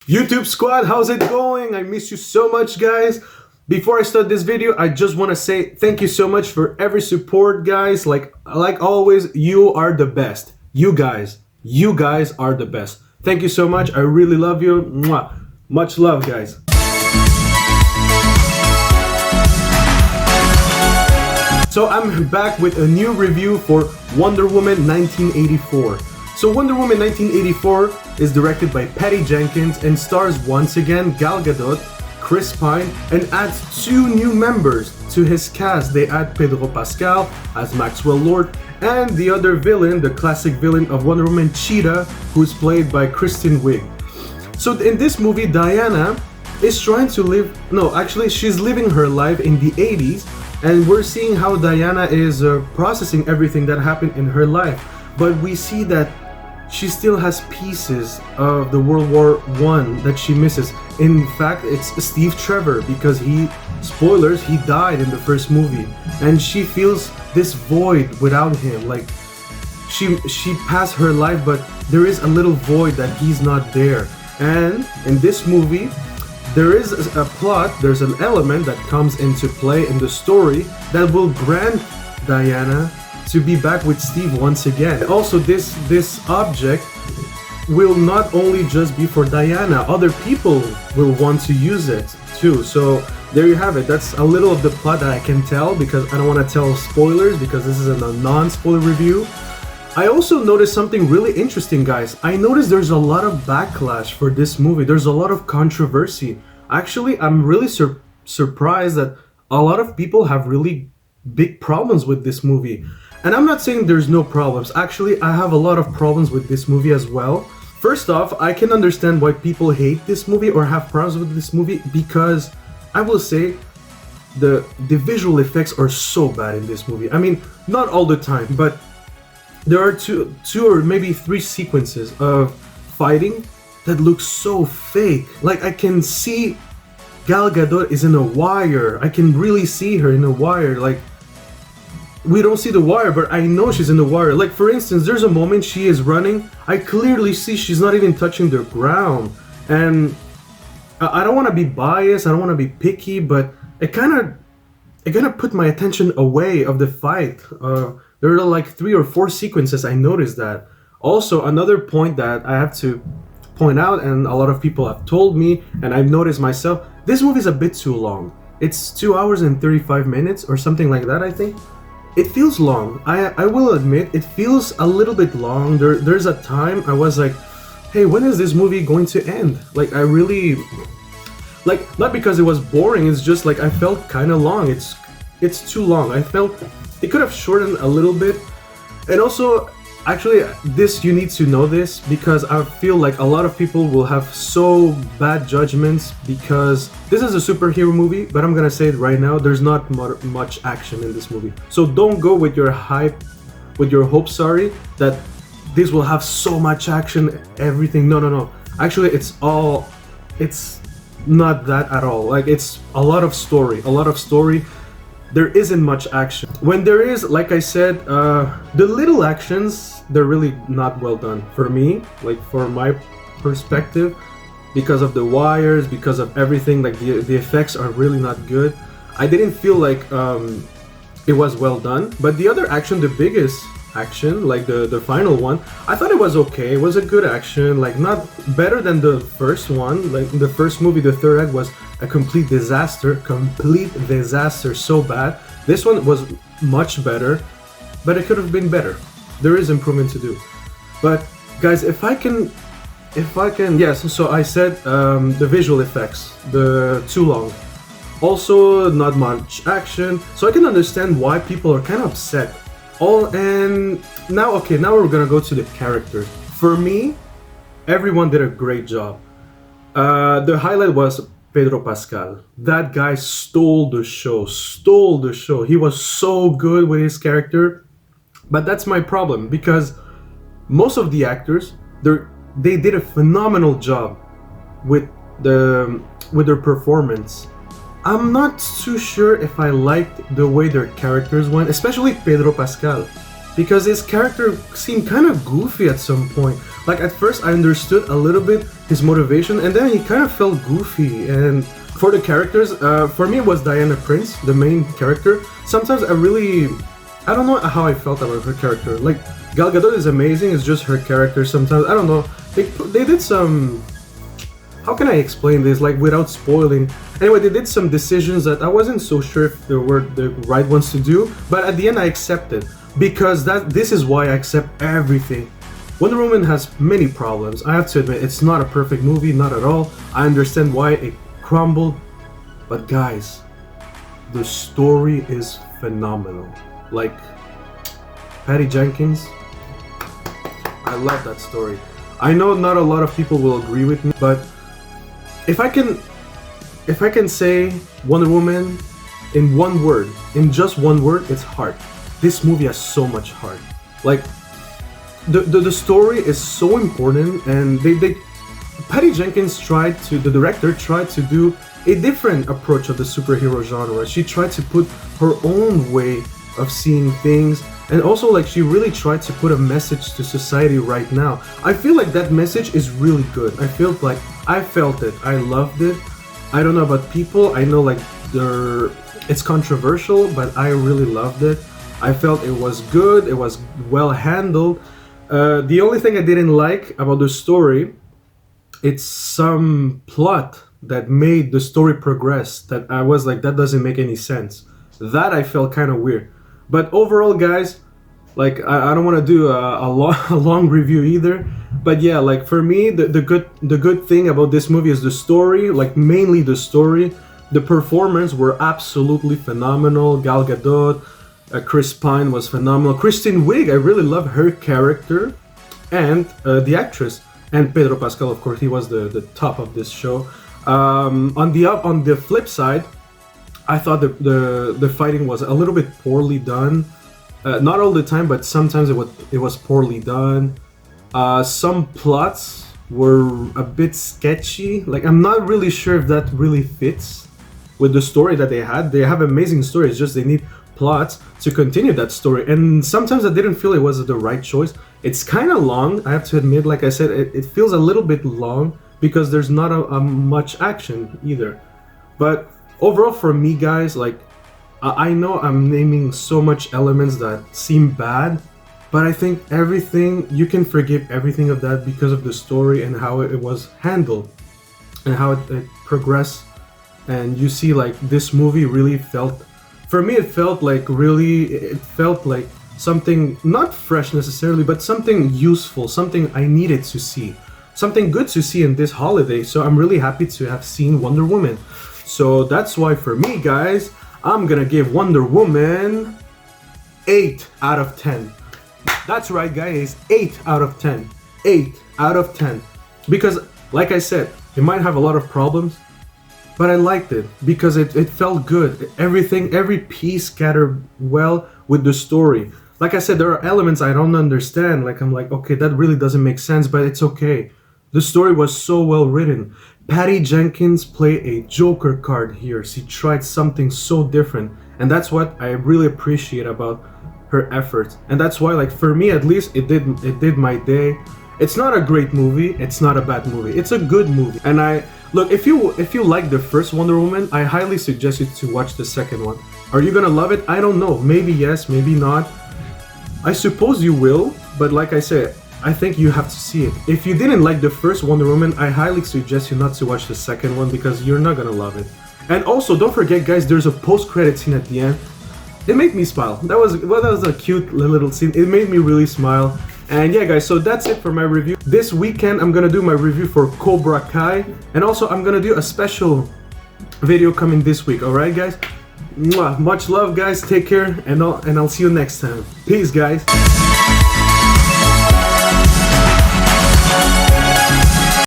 YouTube squad, how's it going? I miss you so much, guys. Before I start this video, I just want to say thank you so much for every support, guys. Like always, you are the best. You guys are the best. Thank you so much. I really love you. Mwah. Much love, guys. So I'm back with a new review for Wonder Woman 1984. So Wonder Woman 1984 is directed by Patty Jenkins and stars once again Gal Gadot, Chris Pine, and adds 2 new members to his cast. They add Pedro Pascal as Maxwell Lord and the other villain, the classic villain of Wonder Woman, Cheetah, who's played by Kristen Wiig. So in this movie, Diana is trying to she's living her life in the 80s, and we're seeing how Diana is processing everything that happened in her life. But we see that she still has pieces of the World War I that she misses. In fact, it's Steve Trevor, because spoilers, he died in the first movie. And she feels this void without him. Like, she passed her life, but there is a little void that he's not there. And in this movie, there is a plot, there's an element that comes into play in the story that will grant Diana to be back with Steve once again. Also, this object will not only just be for Diana, other people will want to use it too. So there you have it. That's a little of the plot that I can tell, because I don't want to tell spoilers, because this is a non-spoiler review. I also noticed something really interesting, guys. I noticed there's a lot of backlash for this movie. There's a lot of controversy. Actually, I'm really surprised that a lot of people have really big problems with this movie. And I'm not saying there's no problems. Actually, I have a lot of problems with this movie as well. First off, I can understand why people hate this movie or have problems with this movie, because I will say the visual effects are so bad in this movie. I mean, not all the time, but there are two or maybe 3 sequences of fighting that look so fake. Like, I can see Gal Gadot is in a wire. I can really see her in a wire. Like, we don't see the wire, but I know she's in the wire. Like, for instance, there's a moment she is running. I clearly see she's not even touching the ground. And I don't want to be biased, I don't want to be picky, but it kind of put my attention away of the fight. There are like 3 or 4 sequences I noticed that. Also, another point that I have to point out, and a lot of people have told me, and I've noticed myself, this movie is a bit too long. It's 2 hours and 35 minutes or something like that, I think. It feels long. I will admit, it feels a little bit long. There's a time I was like, hey, when is this movie going to end? Like, I really, like, not because it was boring, it's just like I felt kind of long. It's too long. I felt it could have shortened a little bit. And also, actually, you need to know this, because I feel like a lot of people will have so bad judgments, because this is a superhero movie, but I'm gonna say it right now, there's not much action in this movie. So don't go with your hopes, that this will have so much action, everything. No. Actually, it's not that at all. Like, it's a lot of story. There isn't much action. When there is, like I said, the little actions, they're really not well done for me, like for my perspective, because of the wires, because of everything. Like, the effects are really not good. I didn't feel like it was well done. But the other action, the biggest action, like the final one, I thought it was okay. It was a good action, like not better than the first one. Like in the first movie, the third act was a complete disaster, so bad. This one was much better, but it could have been better. There is improvement to do. But guys, if I can, yes, so I said the visual effects, the too long. Also, not much action, so I can understand why people are kind of upset. And now we're gonna go to the characters. For me, everyone did a great job. The highlight was Pedro Pascal. That guy stole the show. He was so good with his character. But that's my problem, because most of the actors, they did a phenomenal job with their performance. I'm not too sure if I liked the way their characters went, especially Pedro Pascal, because his character seemed kind of goofy at some point. Like at first I understood a little bit his motivation, and then he kind of felt goofy. And for the characters, for me it was Diana Prince, the main character. Sometimes I don't know how I felt about her character. Like Gal Gadot is amazing, it's just her character sometimes, I don't know. They did some, how can I explain this, like without spoiling? Anyway, they did some decisions that I wasn't so sure if they were the right ones to do, but at the end I accepted, because this is why I accept everything. Wonder Woman has many problems, I have to admit, it's not a perfect movie, not at all. I understand why it crumbled, but guys, the story is phenomenal. Like, Patty Jenkins, I love that story. I know not a lot of people will agree with me, but if I can say Wonder Woman in one word, in just one word, it's heart. This movie has so much heart. Like, the story is so important, and Patty Jenkins the director tried to do a different approach of the superhero genre. She tried to put her own way of seeing things, and also like she really tried to put a message to society right now. I feel like that message is really good. I felt it, I loved it. I don't know about people, I know like it's controversial, but I really loved it. I felt it was good, it was well handled. The only thing I didn't like about the story, it's some plot that made the story progress that I was like, that doesn't make any sense. That I felt kind of weird. But overall, guys, like I don't want to do a long review either. But yeah, like for me, the good thing about this movie is the story. Like mainly the story. The performance were absolutely phenomenal. Gal Gadot, Chris Pine was phenomenal. Kristen Wiig, I really love her character, and the actress, and Pedro Pascal, of course, he was the top of this show. On the flip side, I thought the fighting was a little bit poorly done. Not all the time, but sometimes it was poorly done. Some plots were a bit sketchy. Like I'm not really sure if that really fits with the story that they had. They have amazing stories, just they need plots to continue that story. And sometimes I didn't feel it was the right choice. It's kind of long, I have to admit. Like I said, it feels a little bit long because there's not a much action either. But overall, for me, guys, like I know I'm naming so much elements that seem bad, but I think you can forgive everything of that because of the story and how it was handled and how it progressed. And you see, like this movie really felt, for me, it felt like something not fresh necessarily, but something useful, something I needed to see, something good to see in this holiday. So I'm really happy to have seen Wonder Woman. So that's why for me, guys, I'm gonna give Wonder Woman 8 out of 10. That's right, guys, 8 out of 10. 8 out of 10. Because, like I said, it might have a lot of problems, but I liked it because it felt good. Every piece scattered well with the story. Like I said, there are elements I don't understand. Like I'm like, okay, that really doesn't make sense, but it's okay. The story was so well written. Patty Jenkins played a Joker card here. She tried something so different, and that's what I really appreciate about her efforts. And that's why, like for me at least, it did my day. It's not a great movie. It's not a bad movie. It's a good movie. And look, if you like the first Wonder Woman, I highly suggest you to watch the second one. Are you gonna love it? I don't know. Maybe yes, maybe not. I suppose you will, but like I said, I think you have to see it. If you didn't like the first Wonder Woman, I highly suggest you not to watch the second one because you're not gonna love it. And also, don't forget, guys, there's a post-credit scene at the end. It made me smile. That was a cute little scene. It made me really smile. And yeah, guys, so that's it for my review. This weekend, I'm gonna do my review for Cobra Kai, and also I'm gonna do a special video coming this week. All right, guys. Mwah. Much love, guys. Take care, and I'll see you next time. Peace, guys.